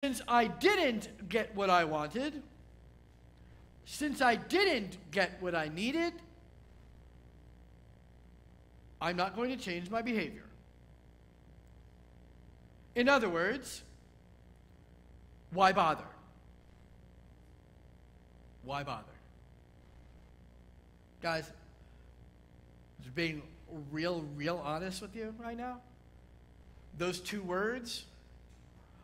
since I didn't get what I wanted, since I didn't get what I needed, I'm not going to change my behavior. In other words, why bother? Why bother? Guys, just being real honest with you right now, those two words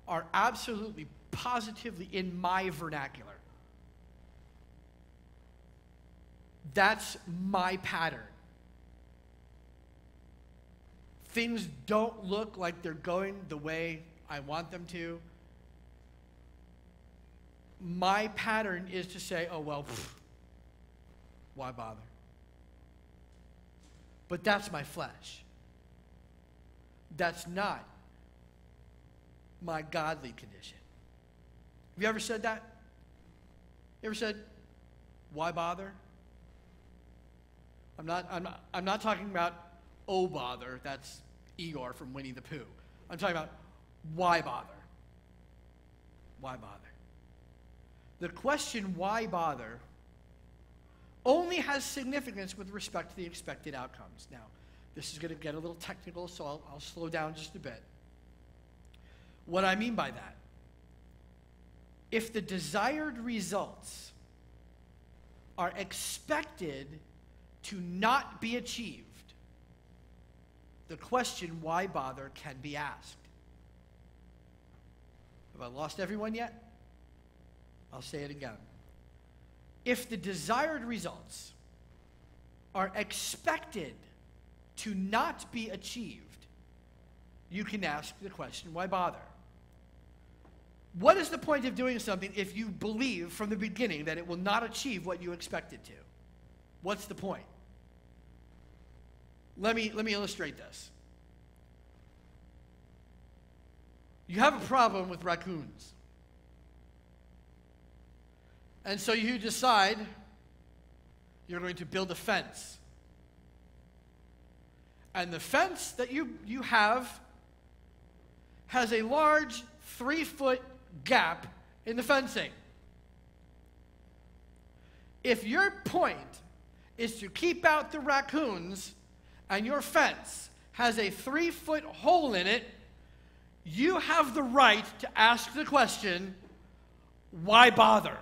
are absolutely, positively in my vernacular. That's my pattern. Things don't look like they're going the way I want them to. My pattern is to say, oh, well, why bother? But that's my flesh. That's not my godly condition. Have you ever said that? You ever said, why bother? I'm not talking about, oh, bother. That's Igor from Winnie the Pooh. I'm talking about, why bother? Why bother? The question, why bother, only has significance with respect to the expected outcomes. Now, this is going to get a little technical, so I'll slow down just a bit. What I mean by that, if the desired results are expected to not be achieved, the question, why bother, can be asked. Have I lost everyone yet? I'll say it again. If the desired results are expected to not be achieved, you can ask the question, why bother? What is the point of doing something if you believe from the beginning that it will not achieve what you expect it to? What's the point? Let me illustrate this. You have a problem with raccoons. And so you decide you're going to build a fence. And the fence that you have has a large 3-foot gap in the fencing. If your point is to keep out the raccoons and your fence has a 3-foot hole in it, you have the right to ask the question, why bother?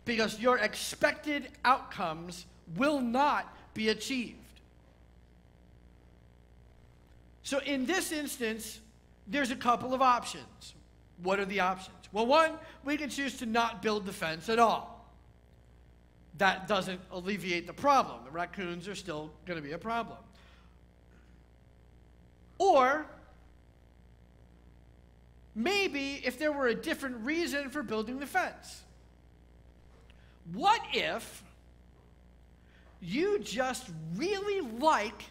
Because your expected outcomes will not be achieved. So in this instance, there's a couple of options. What are the options? Well, one, we can choose to not build the fence at all. That doesn't alleviate the problem. The raccoons are still going to be a problem. Or maybe if there were a different reason for building the fence. What if you just really like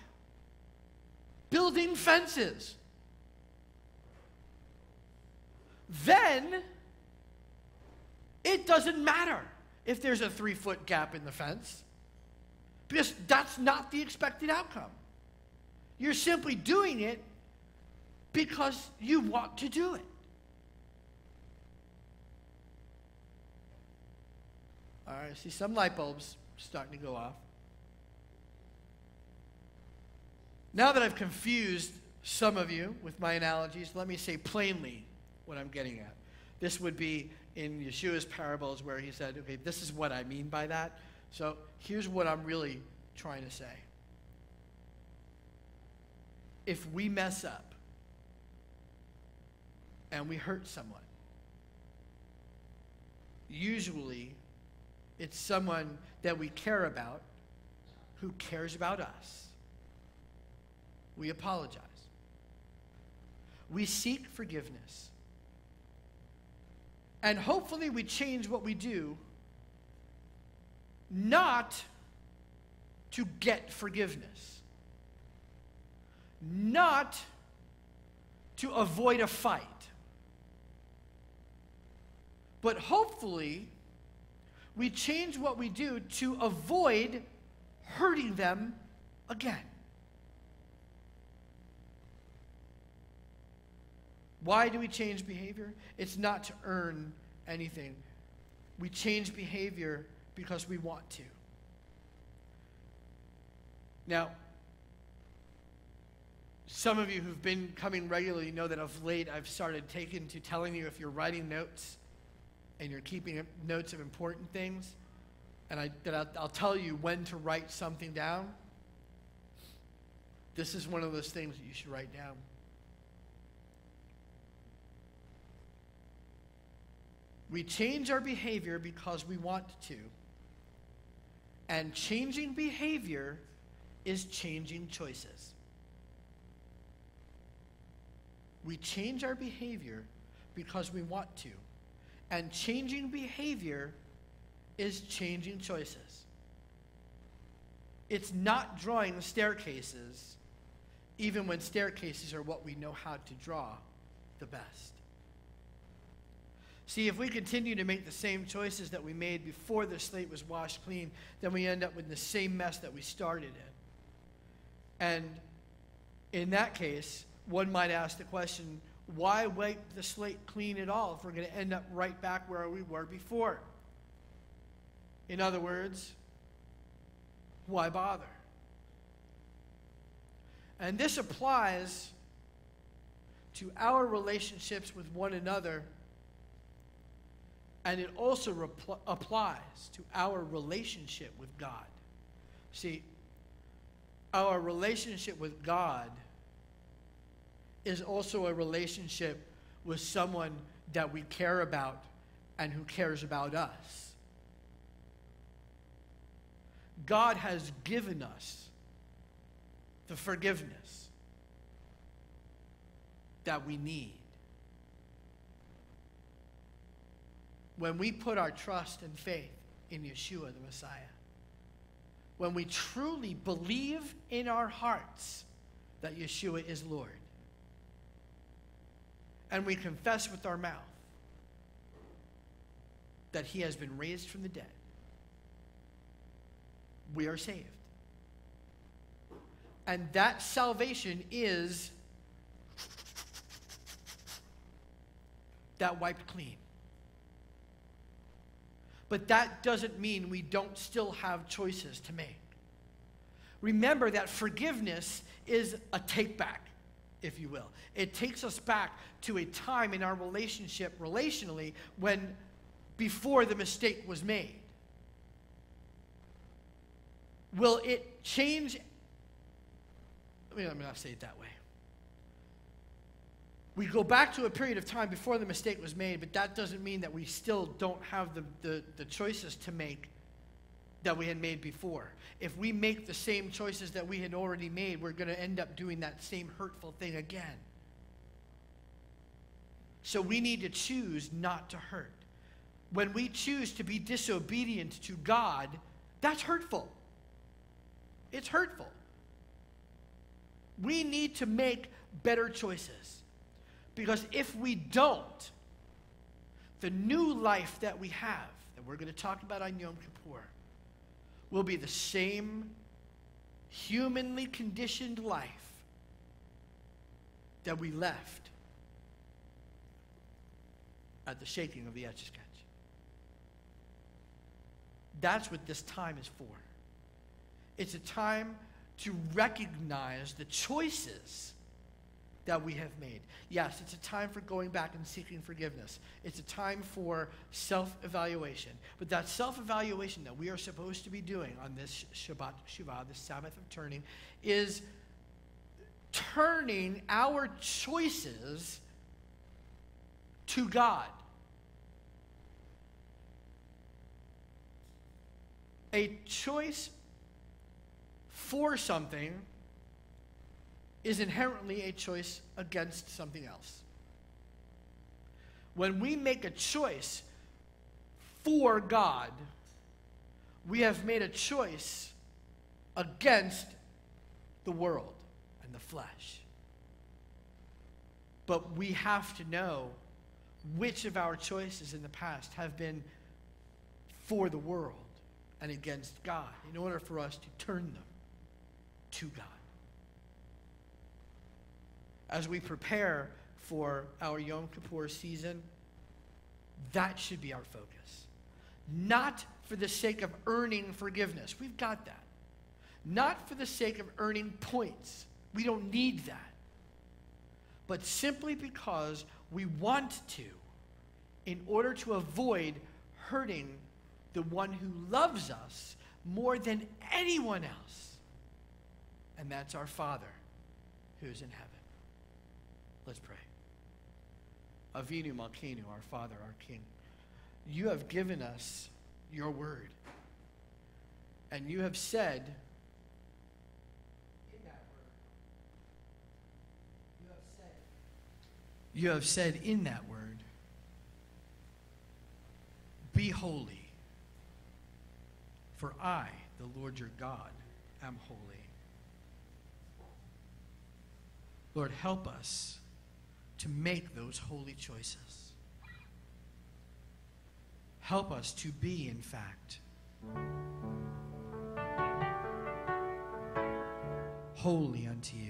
building fences? Then it doesn't matter if there's a 3-foot gap in the fence, because that's not the expected outcome. You're simply doing it because you want to do it. All right, I see some light bulbs starting to go off. Now that I've confused some of you with my analogies, let me say plainly what I'm getting at. This would be in Yeshua's parables where he said, okay, this is what I mean by that. So here's what I'm really trying to say. If we mess up and we hurt someone, usually it's someone that we care about who cares about us. We apologize. We seek forgiveness. And hopefully we change what we do, not to get forgiveness, not to avoid a fight, but hopefully we change what we do to avoid hurting them again. Why do we change behavior? It's not to earn anything. We change behavior because we want to. Now, some of you who've been coming regularly know that of late I've started taking to telling you if you're writing notes and you're keeping notes of important things, and I'll tell you when to write something down. This is one of those things that you should write down. We change our behavior because we want to. And changing behavior is changing choices. We change our behavior because we want to. And changing behavior is changing choices. It's not drawing staircases, even when staircases are what we know how to draw the best. See, if we continue to make the same choices that we made before the slate was washed clean, then we end up with the same mess that we started in. And in that case, one might ask the question, why wipe the slate clean at all if we're going to end up right back where we were before? In other words, why bother? And this applies to our relationships with one another, and it also applies to our relationship with God. See, our relationship with God is also a relationship with someone that we care about and who cares about us. God has given us the forgiveness that we need. When we put our trust and faith in Yeshua, the Messiah, when we truly believe in our hearts that Yeshua is Lord, and we confess with our mouth that he has been raised from the dead, we are saved. And that salvation is that wiped clean. But that doesn't mean we don't still have choices to make. Remember that forgiveness is a take back, if you will. It takes us back to a time in our relationship, relationally, when before the mistake was made. Will it change? Let me not say it that way. We go back to a period of time before the mistake was made, but that doesn't mean that we still don't have the choices to make that we had made before. If we make the same choices that we had already made, we're going to end up doing that same hurtful thing again. So we need to choose not to hurt. When we choose to be disobedient to God, that's hurtful. It's hurtful. We need to make better choices. Because if we don't, the new life that we have, that we're going to talk about on Yom Kippur, will be the same humanly conditioned life that we left at the shaking of the Etch-a-Sketch. That's what this time is for. It's a time to recognize the choices that we have made. Yes, it's a time for going back and seeking forgiveness. It's a time for self-evaluation. But that self-evaluation that we are supposed to be doing on this Shabbat, Shuvah, this Sabbath of turning, is turning our choices to God. A choice for something is inherently a choice against something else. When we make a choice for God, we have made a choice against the world and the flesh. But we have to know which of our choices in the past have been for the world and against God in order for us to turn them to God. As we prepare for our Yom Kippur season, that should be our focus. Not for the sake of earning forgiveness. We've got that. Not for the sake of earning points. We don't need that. But simply because we want to, in order to avoid hurting the one who loves us more than anyone else. And that's our Father who is in heaven. Let's pray. Avinu Malkeinu, our Father, our King, you have given us your word. And you have said in that word, you have said in that word, be holy, for I, the Lord your God, am holy. Lord, help us to make those holy choices. Help us to be, in fact, holy unto you.